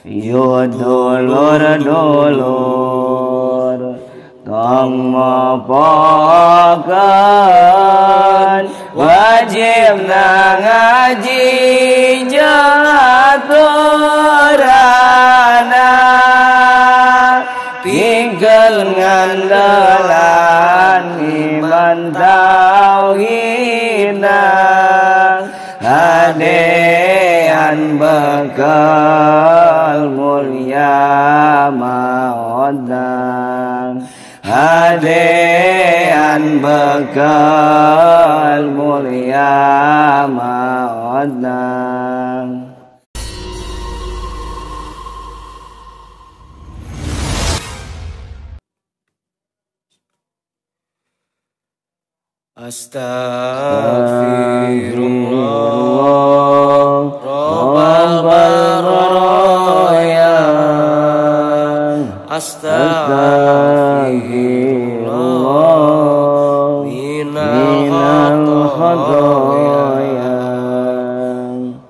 dulur-dulur tong mopokeun wajib ngaji jaturana pingkel ngandelan iman tauhidna hadean bekal mulia maodan hadean bekal mulia maodan. Astagfirullah Rabbal baraya Astagfirullah minal khotoya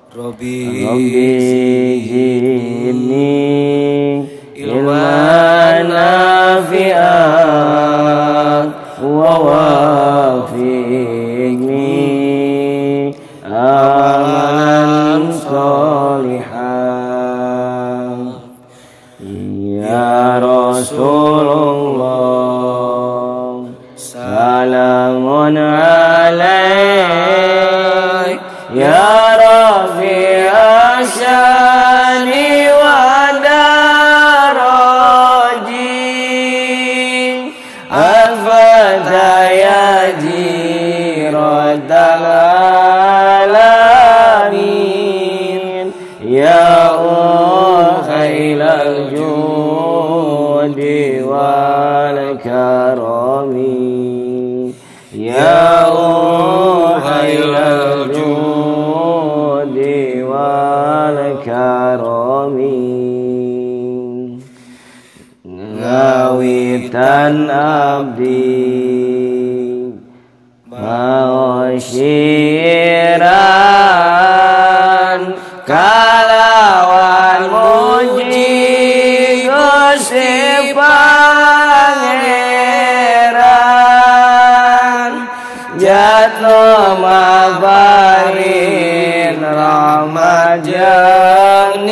Rabbi zidni ilman nafi'an wa wafiqni amalan sholihan ya Rasulullah salamun alaik ya Rafi asyani wa daraji al-fataya jiratal alamin ya khailal judi wal karami ya khailal judi wal karami ngawitan abdi mausyiran kalawan muji Gusti Pangeran jatno mabarin rahmat jeung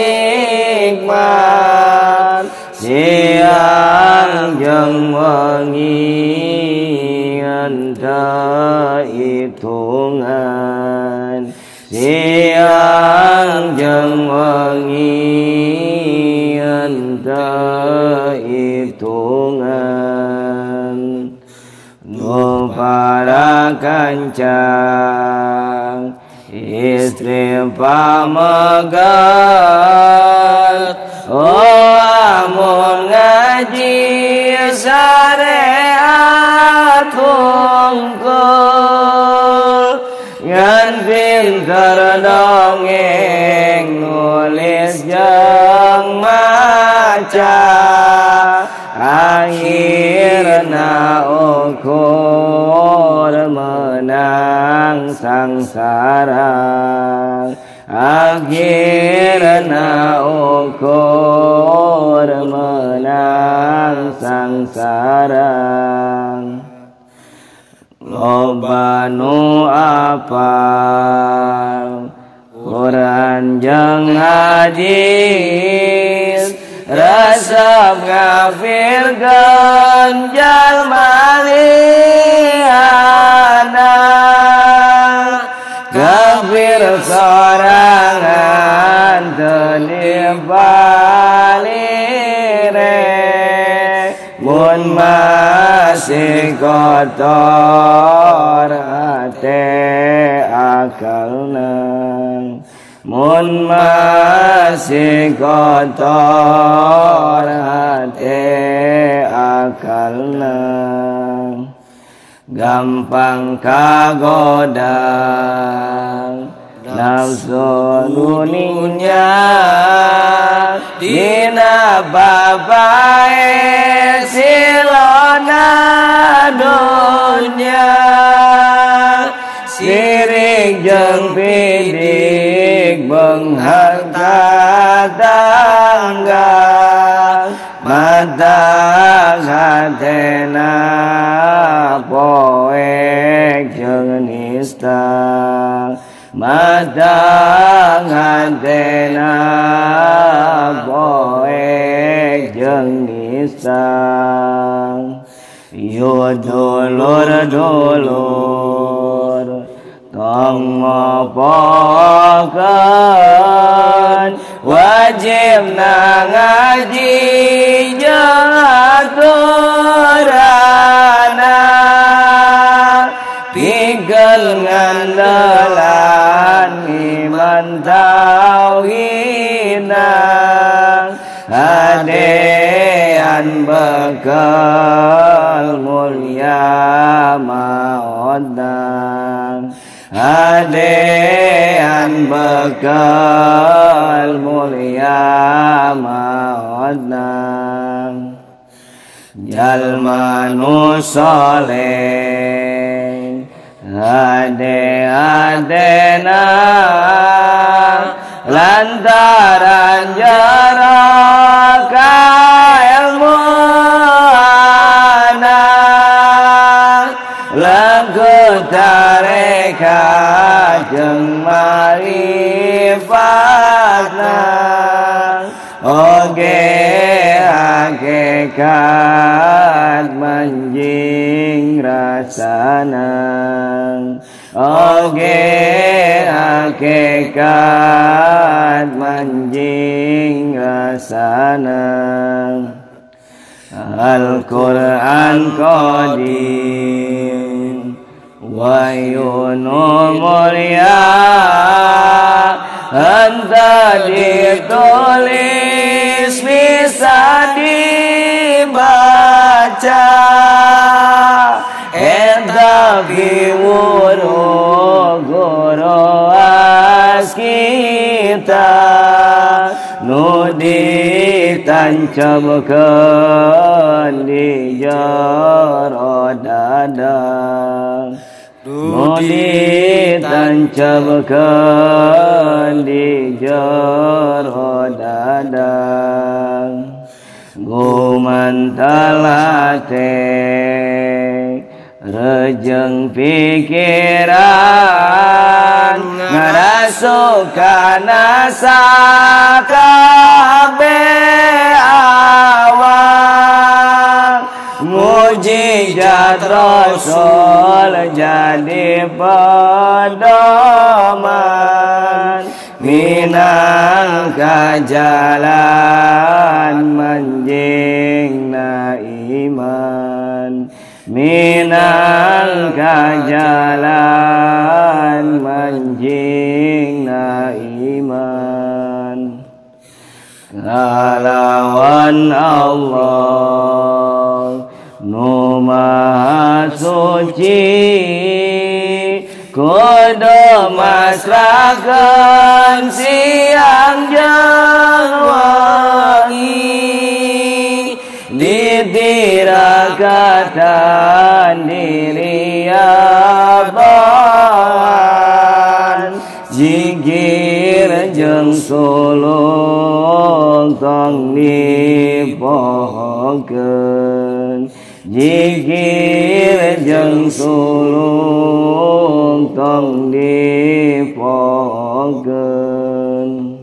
nikmat siang jeung wengi anta hitungan siang jeung wengi anta hitungan nu para kancang istri pamegat amun ngaji syariat hungkul ngan pinter dongeng nulis jeung maca akhirna ukur menang sangsara akhirna ukur menang sangsara loba nu apal Quran jeung hadis resep ngafirkeun jalma liana kafir sorangan teu dipalire mun masih kotor hate akalna mun masih kotor hate akalna gampang kagoda nafsu dunia dina babae silona dunia sirik jeung pidik beung harta tanggang matang hatena poek jeung nista matang hatena poek jeung nista yo dulur-dulur tong ngopokeun wajib ngaji jeung aturana pikeun ngandelan iman tauhidna adean bekal mulia maodang adean bekal mulia maodang jalma nu saleh ade-adena lantaran jaraka ilmuana lagu tarekat jeung marifatna oge hakikat manjing rasana oge hakikat manjing rasana Al-Quran qadim wahyunu mulia anta ditulis bisa dibaca eta biwuru guru askita nu ditancapkeun di jero dada nu ditancapkeun di jero dada gumantel hate rejeng pikiran ngarasukan asa kabeh awak mujizat Rasul jadi pedoman minangka jalan manjingna iman minangka jalan manjingna iman kalawan Allah nu maha suci kudu masrahkeun siang jeung wengi ditirakatan diri abaan jigir jeung sulung tong dipohokeun jigir jeung sulung tong dipohokeun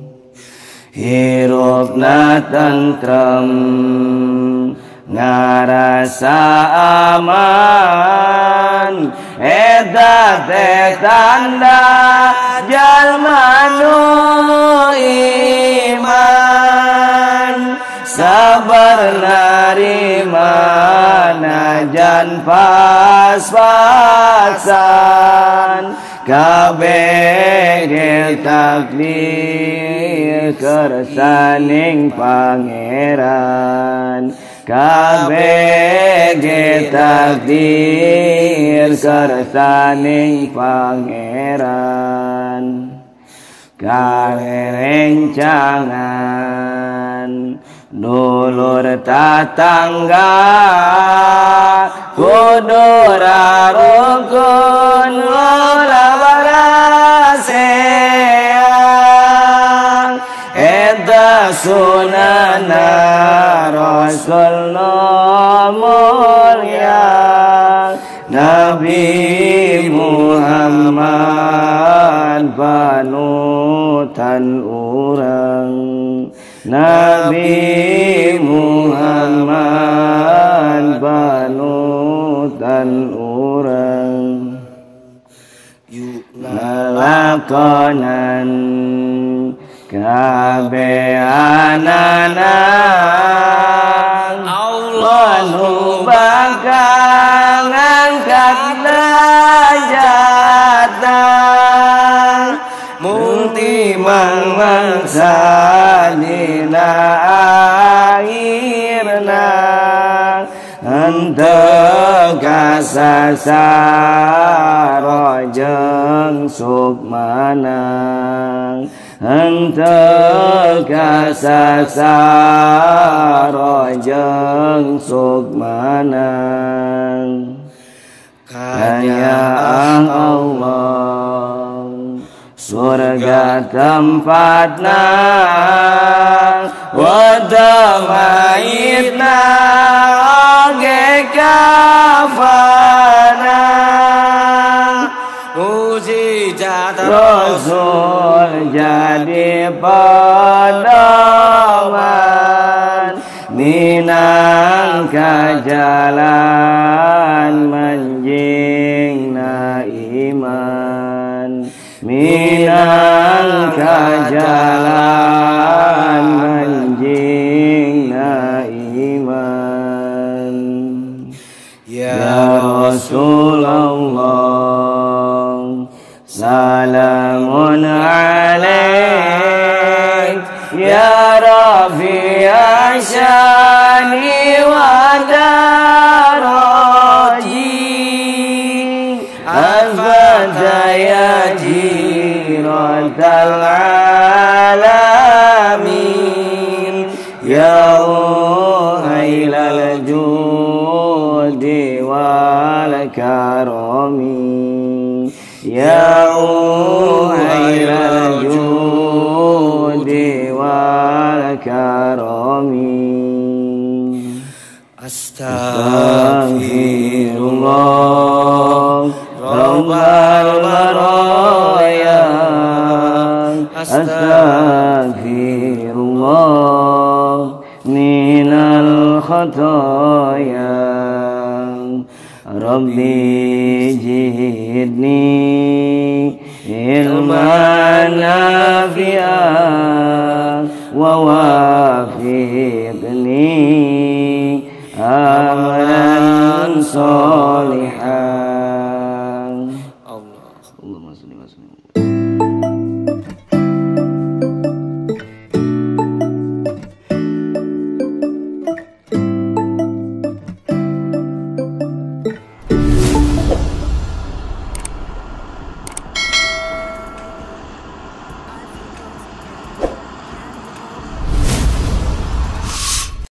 hirupna tentrem ngarasa aman eta teh tanda jalma nu iman sabar narima najan pas-pasan kabeh takdir kersaning pangeran kabeh takdir kersaning pangeran karencangan dulur tatangga kudu rarukun lola baraseang eta sunana Rasulullah mulia Nabi Muhammad panutan orang Nabi Muhammad panutan orang Ngalakonan kabehananang Allah nu bakal ngangkat derajatna multi mangsa dina akhirna henteu kasasaro jeung sukmanang henteu kasasaro jeung sukmanang kayaan Allah surga tempatna wadamaitna oge kafana mujizat Rasul jadi pedoman minangka jalan manjingna iman minangka jalan manjingna iman ya Rasulullah salamun alaik ya Rafi'a syani wa daraji al-fataya jiratal alamin ya uhailal judi wal karami ya uhailal judi wal karami Astaghfirullah Rabbal baraya Astaghfirullah minal khataya Rabbi jihidni ilman nafi'an wa wafiqni amalan solihan Allahumma salli wa sallim